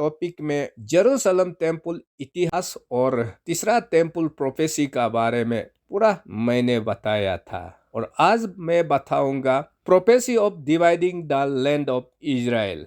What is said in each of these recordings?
Topic में Jerusalem temple इतिहास और तीसरा टेम्पल प्रोफेसी का बारे में पूरा मैंने बताया था, और आज मैं बताऊंगा prophecy of dividing the land of Israel.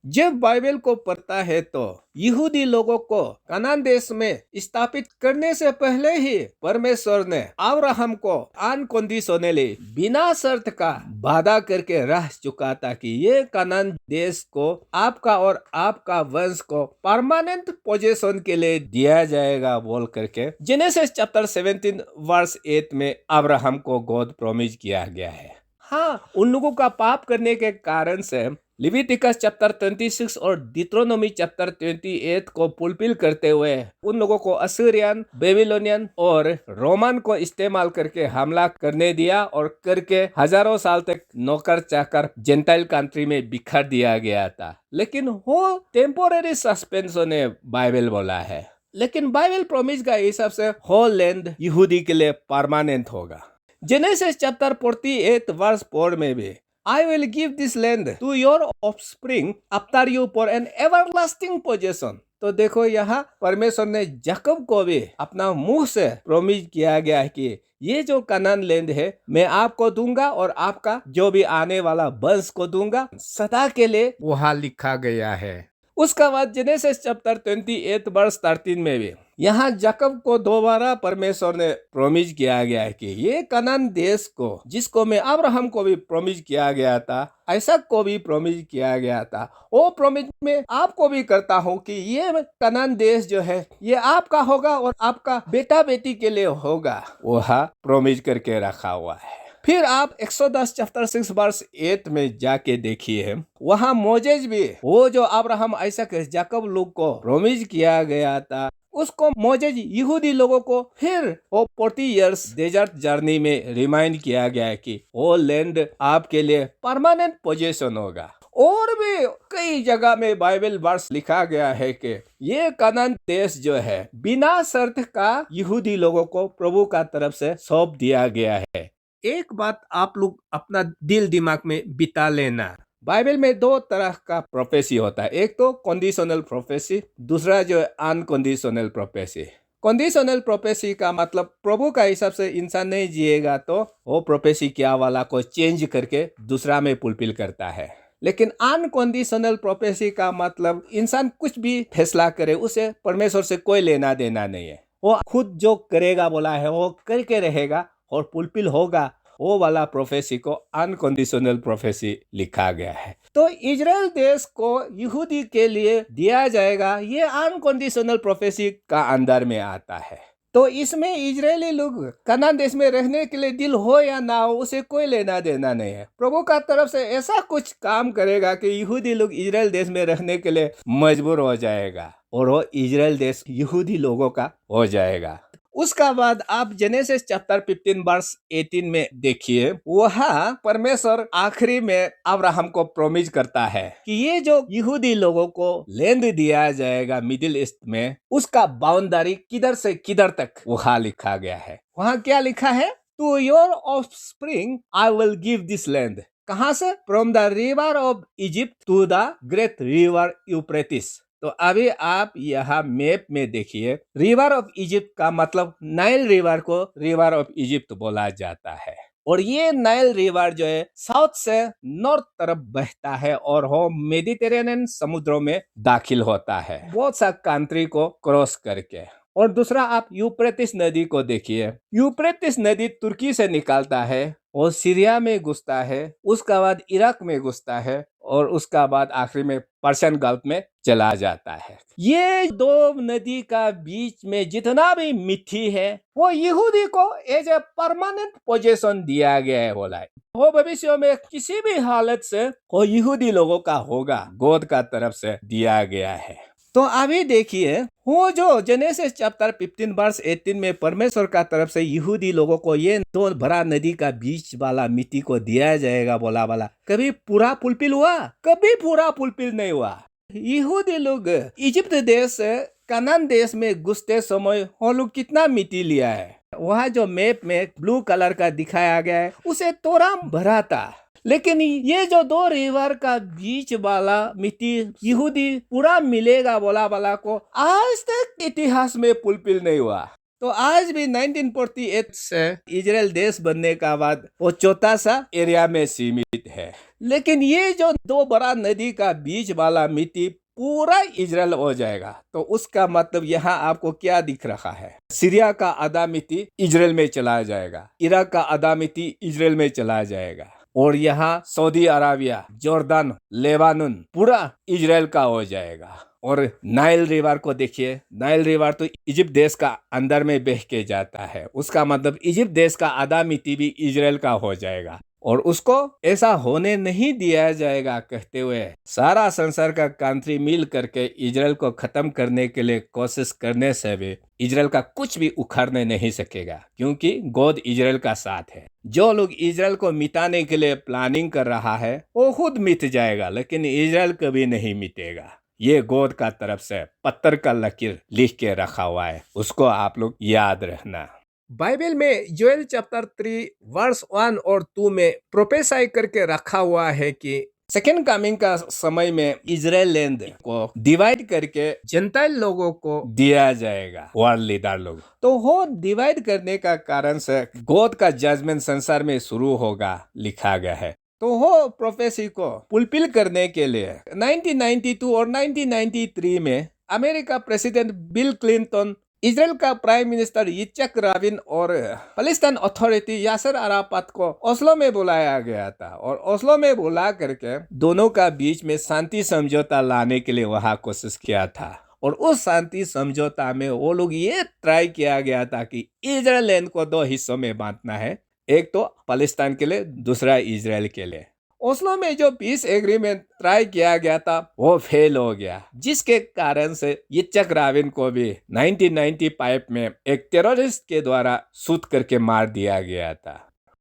जब बाइबल को पढ़ता है तो यहूदी लोगों को कनान देश में स्थापित करने से पहले ही परमेश्वर ने अब्राहम को अनकंडीशनली बिना शर्त का वादा करके रह चुका था कि ये कनान देश को आपका और आपका वंश को परमानेंट पोजीशन के लिए दिया जाएगा बोल करके जेनेसिस चैप्टर 17 वर्स 8 में अब्राहम को गॉड प्रॉमिस किया गया है। हाँ, उन लोगों का पाप करने के कारण से लिविटिकस चैप्टर 26 और डिट्रोनोमी चैप्टर 28 को फुलफिल करते हुए उन लोगों को असीरियन, बेबीलोनियन और रोमन को इस्तेमाल करके हमला करने दिया और करके हजारों साल तक नौकर चाकर जेंटाइल कंट्री में बिखर दिया गया था। लेकिन वो टेम्पोररी सस्पेंशन ने बाइबल बोला है, लेकिन बाइबल प्रॉमिस का हिसाब से होल लैंड यहूदी के लिए परमानेंट होगा। जेनेसिस चैप्टर 48 वर्स 4 में भी I will give this land to your offspring after you for an everlasting possession। तो देखो यहाँ परमेश्वर ने याकूब को भी अपना मुंह से प्रॉमिस किया गया है कि ये जो कनान लैंड है मैं आपको दूंगा और आपका जो भी आने वाला वंश को दूंगा, सदा के लिए वहाँ लिखा गया है। उसका बाद जेनेसिस चैप्टर 28 वर्स 13 में भी यहाँ याकूब को दोबारा परमेश्वर ने प्रॉमिस किया गया है कि ये कनान देश को, जिसको मैं अब्राहम को भी प्रॉमिस किया गया था, आइसक को भी प्रॉमिस किया गया था, वो प्रॉमिस में आपको भी करता हूँ कि ये कनान देश जो है ये आपका होगा और आपका बेटा बेटी के लिए होगा, वह प्रॉमिस करके रखा हुआ है। फिर आप 110 चैप्टर 6 वर्स 8 में जाके देखिए, वहाँ मोजेस भी वो जो अब्राहम आइसक याकूब लोग को प्रॉमिस किया गया था, उसको मोजेस यहूदी लोगों को फिर वो 40 इयर्स डेजर्ट जर्नी में रिमाइंड किया गया है कि वो लैंड आपके लिए परमानेंट पोजीशन होगा। और भी कई जगह में बाइबल वर्स लिखा गया है कि ये कनान देश जो है बिना शर्त का यहूदी लोगों को प्रभु का तरफ से सौंप दिया गया है। एक बात आप लोग अपना दिल दिमाग में बिता लेना, बाइबल में दो तरह का प्रोफेसी होता है, एक तो कंडीशनल प्रोफेसी, दूसरा जो है अनकंडीशनल प्रोफेसी। कंडीशनल प्रोफेसी का मतलब प्रभु का हिसाब से इंसान नहीं जिएगा तो वो प्रोफेसी क्या वाला को चेंज करके दूसरा में फुलफिल करता है। लेकिन अनकंडीशनल प्रोफेसी का मतलब इंसान कुछ भी फैसला करे, उसे परमेश्वर से कोई लेना देना नहीं है, वो खुद जो करेगा बोला है वो करके रहेगा और फुलफिल होगा, वो वाला प्रोफेसी को अनकंडीशनल प्रोफेसी लिखा गया है। तो इजराइल देश को यहूदी के लिए दिया जाएगा, ये अनकंडीशनल प्रोफेसी का अंदर में आता है। तो इसमें इजरायली लोग कनान देश में रहने के लिए दिल हो या ना हो, उसे कोई लेना देना नहीं है। प्रभु का तरफ से ऐसा कुछ काम करेगा कि यहूदी लोग इजराइल देश में रहने के लिए मजबूर हो जाएगा और वो इजराइल देश यहूदी लोगों का हो जाएगा। उसका बाद आप जेनेसिस चैप्टर 15 वर्स 18 में देखिए, वहाँ परमेश्वर आखिरी में अब्राहम को प्रॉमिस करता है कि ये जो यहूदी लोगों को लैंड दिया जाएगा मिडिल ईस्ट में, उसका बाउंड्री किधर से किधर तक वहाँ लिखा गया है। वहाँ क्या लिखा है? To your offspring I will give this land. कहाँ से? From the river of Egypt to the great river Euphrates. तो अभी आप यहाँ मैप में देखिए, रिवर ऑफ इजिप्ट का मतलब नाइल रिवर को रिवर ऑफ इजिप्ट बोला जाता है, और ये नाइल रिवर जो है साउथ से नॉर्थ तरफ बहता है और वो मेडिटेरेनियन समुद्रों में दाखिल होता है, बहुत सा कंट्री को क्रॉस करके। और दूसरा आप यूफ्रेटिस नदी को देखिए, यूफ्रेटिस नदी तुर्की से निकलता है और सीरिया में घुसता है, उसका बाद इराक में घुसता है और उसका बाद आखिरी में पर्शियन गल्फ में चला जाता है। ये दो नदी का बीच में जितना भी मिट्टी है वो यहूदी को एज ए परमानेंट पोजीशन दिया गया है बोला है। वो भविष्य में किसी भी हालत से वो यहूदी लोगों का होगा, गॉड का तरफ से दिया गया है। तो अभी देखिए, वो जो जेनेसिस चैप्टर 15 वर्स 18 में परमेश्वर का तरफ से यहूदी लोगों को ये दो बड़ा नदी का बीच वाला मिट्टी को दिया जाएगा बोला वाला कभी पूरा फुलफिल हुआ? कभी पूरा फुलफिल नहीं हुआ। यहूदी लोग इजिप्ट देश से कनान देश में घुसते समय वो लोग कितना मिट्टी लिया है, वहाँ जो मैप में ब्लू कलर का दिखाया गया है उसे तोड़ा भरा था, लेकिन ये जो दो रिवर का बीच वाला मिट्टी यहूदी पूरा मिलेगा बोला वाला को आज तक इतिहास में फुलफिल नहीं हुआ। तो आज भी 1948 से इजराइल देश बनने का बाद वो छोटा सा एरिया में सीमित है। लेकिन ये जो दो बड़ा नदी का बीच वाला मिट्टी पूरा इजराइल हो जाएगा। तो उसका मतलब यहाँ आपको क्या दिख रहा है? सीरिया का आधा मिट्टी इजराइल में चला जाएगा, इराक का आधा मिट्टी इजराइल में चला जाएगा, और यहाँ सऊदी अरेबिया, जॉर्डन, लेबानन पूरा इजराइल का हो जाएगा। और नाइल रिवर को देखिए, नाइल रिवर तो इजिप्ट देश का अंदर में बह के जाता है। उसका मतलब इजिप्ट देश का आधा मिट्टी भी इजराइल का हो जाएगा, और उसको ऐसा होने नहीं दिया जाएगा कहते हुए सारा संसार का कंट्री मिल करके इजराइल को खत्म करने के लिए कोशिश करने से भी इजराइल का कुछ भी उखाड़ने नहीं सकेगा, क्योंकि गॉड इजराइल का साथ है। जो लोग इजराइल को मिटाने के लिए प्लानिंग कर रहा है वो खुद मिट जाएगा, लेकिन इजराइल कभी नहीं मिटेगा। ये गॉड का तरफ से पत्थर का लकीर लिख के रखा हुआ है, उसको आप लोग याद रखना। बाइबल में जोएल चैप्टर 3 वर्स 1 और 2 में प्रोफेसाई करके रखा हुआ है कि सेकेंड कमिंग का समय में इजराइल लैंड को डिवाइड करके जनताइल लोगों को दिया जाएगा, वर्ल्ड लीडर लोग। तो वो डिवाइड करने का कारण से गॉड का जजमेंट संसार में शुरू होगा लिखा गया है। तो वो प्रोफेसी को फुलफिल करने के लिए 1992 और 1993 में America president bill Clinton, Israel का प्राइम मिनिस्टर yitzhak राबिन और पैलेस्टाइन अथॉरिटी यासर अराफात को ओस्लो में बुलाया गया था, और ओस्लो में बुला करके दोनों का बीच में शांति समझौता लाने के लिए वहां कोशिश किया था। और उस शांति समझौता में वो लोग ये ट्राई किया गया था कि इजराइल लैंड को दो हिस्सों में बांटना है, एक तो पैलेस्टाइन के लिए, दूसरा इजराइल के लिए। ओस्लो में जो पीस एग्रीमेंट ट्राई किया गया था वो फेल हो गया, जिसके कारण से yitzhak राबिन को भी 1995 में एक टेररिस्ट के द्वारा शूट करके मार दिया गया था।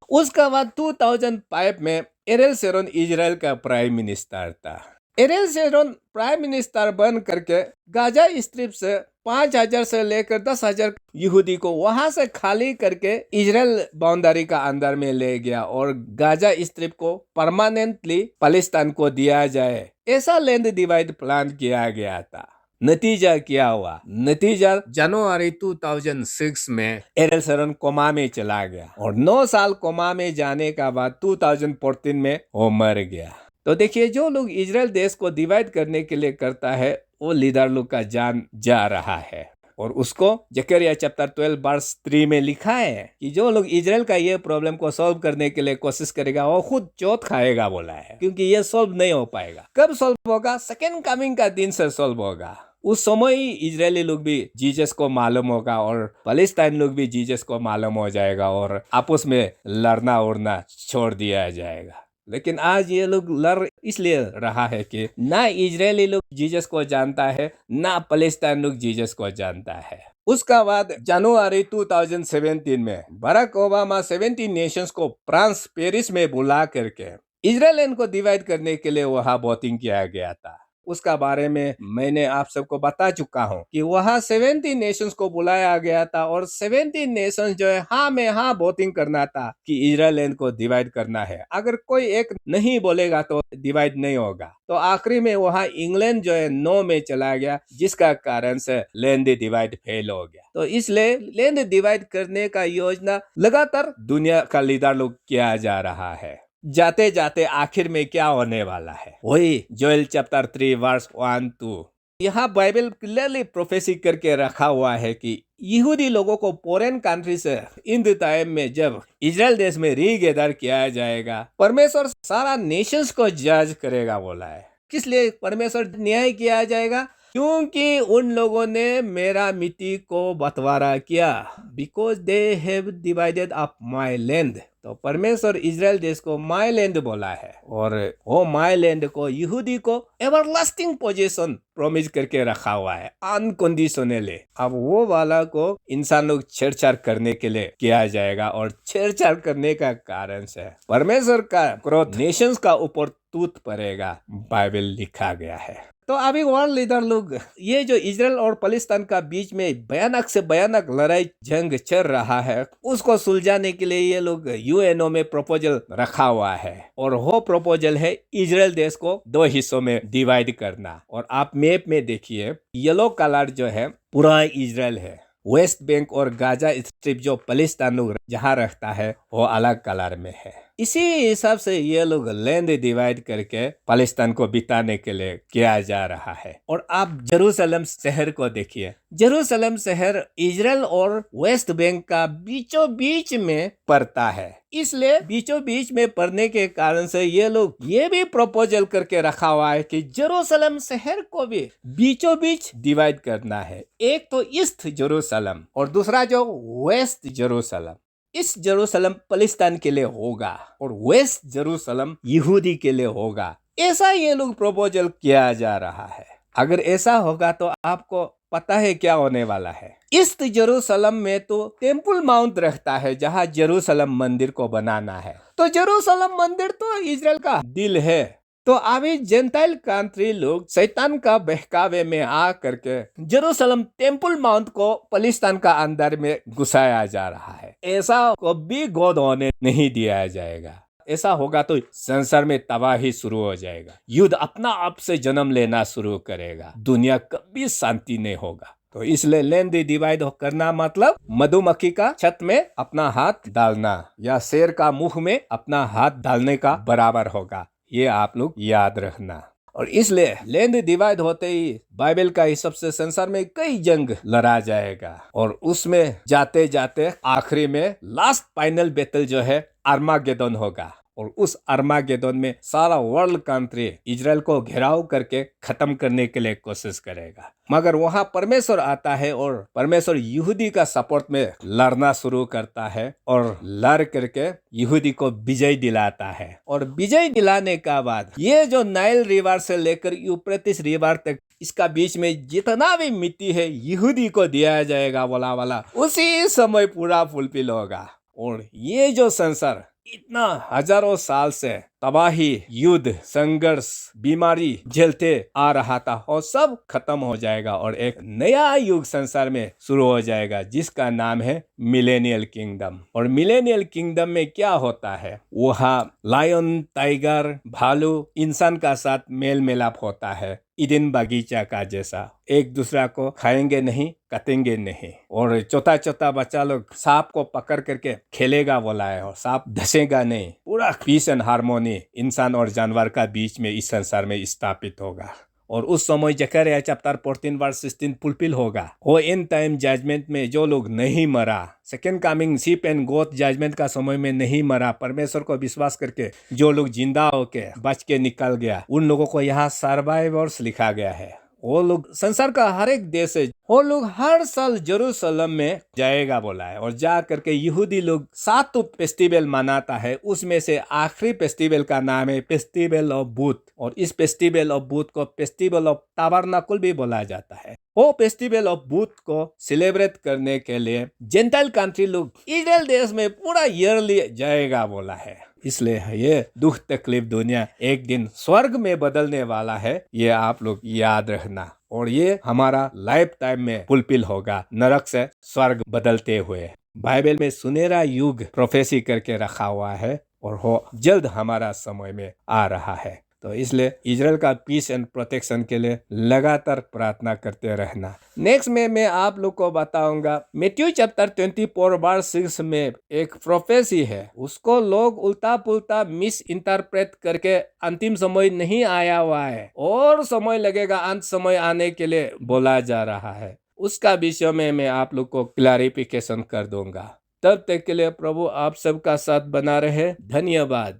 उसका बाद 2005 में एरियल शेरोन इजराइल का प्राइम मिनिस्टर था। एरियल शेरोन प्राइम मिनिस्टर बन करके गाजा स्ट्रिप से 5,000 से लेकर 10,000 यहूदी को वहां से खाली करके इजराइल बाउंड्री का अंदर में ले गया, और गाजा स्ट्रिप को परमानेंटली पैलेस्टाइन को दिया जाए, ऐसा लैंड डिवाइड प्लान किया गया था। नतीजा क्या हुआ? नतीजा जनवरी 2006 में एरियल शेरोन कोमा में चला गया, और 9 साल कोमा में जाने का बाद 2014 में वो मर गया। तो देखिए, जो लोग इजराइल देश को डिवाइड करने के लिए करता है वो लीडर लोग का जान जा रहा है। और उसको जकरिया चैप्टर 12 वर्स 3 में लिखा है कि जो लोग इजराइल का ये प्रॉब्लम को सॉल्व करने के लिए कोशिश करेगा वो खुद चौथ खाएगा बोला है, क्योंकि ये सॉल्व नहीं हो पाएगा। कब सॉल्व होगा? सेकेंड कमिंग का दिन से सॉल्व होगा। उस समय ही इजरायली लोग भी जीसस को मालूम होगा, और पैलेस्टाइन लोग भी जीसस को मालूम हो जाएगा, और आपस में लड़ना उड़ना छोड़ दिया जाएगा। लेकिन आज ये लोग लड़ इसलिए रहा है कि ना इजरायली लोग जीसस को जानता है, ना पैलेस्टाइन लोग जीसस को जानता है। उसका बाद जनवरी 2017 में बराक ओबामा 17 नेशंस को फ्रांस पेरिस में बुला करके इजराइल को डिवाइड करने के लिए वहां वोटिंग किया गया था। उसका बारे में मैंने आप सबको बता चुका हूं कि वहां 70 नेशंस को बुलाया गया था, और 70 नेशंस जो है हाँ में हाँ वोटिंग करना था कि इजराइल को डिवाइड करना है। अगर कोई एक नहीं बोलेगा तो डिवाइड नहीं होगा। तो आखिरी में वहां इंग्लैंड जो है नो में चला गया, जिसका कारण से लैंड डिवाइड फेल हो गया। तो इसलिए लैंड डिवाइड करने का योजना लगातार दुनिया का लीडर लोग किया जा रहा है। जाते जाते आखिर में क्या होने वाला है? वही जोएल चैप्टर 3 वर्स 1-2। यहाँ बाइबल क्लियरली प्रोफेसी करके रखा हुआ है कि यहूदी लोगों को फॉरेन कंट्री से इन टाइम में जब इजराइल देश में रीगेदर किया जाएगा, परमेश्वर सारा नेशंस को जज करेगा बोला है। किस लिए परमेश्वर न्याय किया जाएगा? क्योंकि उन लोगों ने मेरा मिट्टी को बंटवारा किया, because they have divided up my land. तो परमेश्वर इजराइल देश को माई लैंड बोला है, और वो माई लैंड को यहूदी को एवरलास्टिंग पोजीशन प्रॉमिस करके रखा हुआ है, अनकंडीशनली। अब वो वाला को इंसान लोग छेड़छाड़ करने के लिए किया जाएगा, और छेड़छाड़ करने का कारण से परमेश्वर का क्रोध नेशंस का ऊपर टूट पड़ेगा, बाइबल लिखा गया है। तो अभी वर्ल्ड लीडर लोग ये जो इजराइल और पैलेस्टाइन का बीच में भयानक से भयानक लड़ाई जंग चल रहा है, उसको सुलझाने के लिए ये लोग यूएनओ में प्रपोजल रखा हुआ है। और वो प्रपोजल है इजराइल देश को 2 हिस्सों में डिवाइड करना। और आप मैप में देखिए, येलो कलर जो है पूरा इजराइल है, वेस्ट बैंक और गाजा स्ट्रिप जो पैलेस्टाइन लोग जहाँ रखता है वो अलग कलर में है। इसी हिसाब से ये लोग लैंड डिवाइड करके पैलेस्टाइन को बिताने के लिए किया जा रहा है। और आप जेरूसलम शहर को देखिए, जेरूसलम शहर इजराइल और वेस्ट बैंक का बीचों बीच में पड़ता है, इसलिए बीचों बीच में पड़ने के कारण से ये लोग ये भी प्रपोजल करके रखा हुआ है कि जेरूसलम शहर को भी बीचों बीच डिवाइड करना है। एक तो ईस्ट जेरूसलम और दूसरा जो वेस्ट जेरूसलम। इस जेरूसलम पैलेस्टाइन के लिए होगा और वेस्ट जेरूसलम यहूदी के लिए होगा, ऐसा ये लोग प्रपोजल किया जा रहा है। अगर ऐसा होगा तो आपको पता है क्या होने वाला है। ईस्ट जेरूसलम में तो टेम्पल माउंट रहता है जहाँ जेरूसलम मंदिर को बनाना है। तो जेरूसलम मंदिर तो इजराइल का दिल है। तो अभी जेंटाइल कंट्री लोग शैतान का बहकावे में आ करके जेरूसलम टेम्पल माउंट को पैलेस्टाइन का अंदर में घुसाया जा रहा है। ऐसा कभी गोद होने नहीं दिया जाएगा। ऐसा होगा तो संसार में तबाही शुरू हो जाएगा, युद्ध अपना आप से जन्म लेना शुरू करेगा, दुनिया कभी शांति नहीं होगा। तो इसलिए लैंड डिवाइड करना मतलब मधुमक्खी का छत में अपना हाथ डालना या शेर का मुंह में अपना हाथ डालने का बराबर होगा। ये आप लोग याद रखना। और इसलिए लैंड डिवाइड होते ही बाइबल का हिसाब से संसार में कई जंग लड़ा जाएगा और उसमें जाते जाते आखिरी में लास्ट फाइनल बैटल जो है आर्मागेदोन होगा। और उस आर्मागेदोन में सारा वर्ल्ड कंट्री इजराइल को घेराव करके खत्म करने के लिए कोशिश करेगा। मगर वहां परमेश्वर आता है और परमेश्वर यहूदी का सपोर्ट में लड़ना शुरू करता है और लड़ करके यहूदी को विजय दिलाता है। और विजय दिलाने का बाद ये जो नाइल रिवर से लेकर यूफ्रेटिस रिवर तक इसका बीच में जितना भी मिट्टी है यहूदी को दिया जाएगा, बोला वाला उसी समय पूरा फुलफिल होगा। और ये जो संसार इतना हजारों साल से तबाही, युद्ध, संघर्ष, बीमारी झेलते आ रहा था और सब खत्म हो जाएगा और एक नया युग संसार में शुरू हो जाएगा जिसका नाम है मिलेनियल किंगडम। और मिलेनियल किंगडम में क्या होता है, वहाँ लायन, टाइगर, भालू इंसान का साथ मेल मिलाप होता है, ईडन बगीचा का जैसा। एक दूसरा को खाएंगे नहीं, कटेंगे नहीं। और छोटा छोटा बच्चा लोग सांप को पकड़ करके खेलेगा बोला है और सांप धसेगा नहीं। पूरा पीस एंड हार्मोनी इंसान और जानवर का बीच में इस संसार में स्थापित होगा। और उस समय जकरिया चैप्टर 14 वर्स 16 फुलफिल होगा। वो एंड टाइम जजमेंट में जो लोग नहीं मरा, second coming sheep and goat judgement का समय में नहीं मरा, परमेश्वर को विश्वास करके जो लोग जिंदा होके बच के निकल गया, उन लोगों को यहाँ सर्वाइवर्स लिखा गया है। वो लोग संसार का हर एक देश है, वो लोग हर साल जेरूसलम में जाएगा बोला है। और जा करके यहूदी लोग 7 फेस्टिवल मनाता है, उसमें से आखिरी फेस्टिवल का नाम है फेस्टिवल ऑफ बूथ। और इस फेस्टिवल ऑफ बूथ को फेस्टिवल ऑफ ताबरनाकुल भी बोला जाता है। वो फेस्टिवल ऑफ बूथ को सेलिब्रेट करने के लिए जेंटाइल कंट्री लोग इजराइल देश में पूरा ईयरली जाएगा बोला है। इसलिए ये दुख तकलीफ दुनिया एक दिन स्वर्ग में बदलने वाला है, ये आप लोग याद रखना। और ये हमारा लाइफ टाइम में फुलफिल होगा, नरक से स्वर्ग बदलते हुए। बाइबल में सुनहरा युग प्रोफेसी करके रखा हुआ है और वो जल्द हमारा समय में आ रहा है। तो इसलिए इजराइल का पीस एंड प्रोटेक्शन के लिए लगातार प्रार्थना करते रहना। नेक्स्ट में मैं आप लोग को बताऊंगा मैथ्यू चैप्टर 24 वर्स 6 में एक प्रोफेसी है, उसको लोग उल्टा पुल्टा मिस इंटरप्रेट करके अंतिम समय नहीं आया हुआ है और समय लगेगा, अंत समय आने के लिए बोला जा रहा है। उसका विषय में मैं आप लोग को क्लैरिफिकेशन कर दूंगा। तब तक के लिए प्रभु आप सबका साथ बना रहे। धन्यवाद।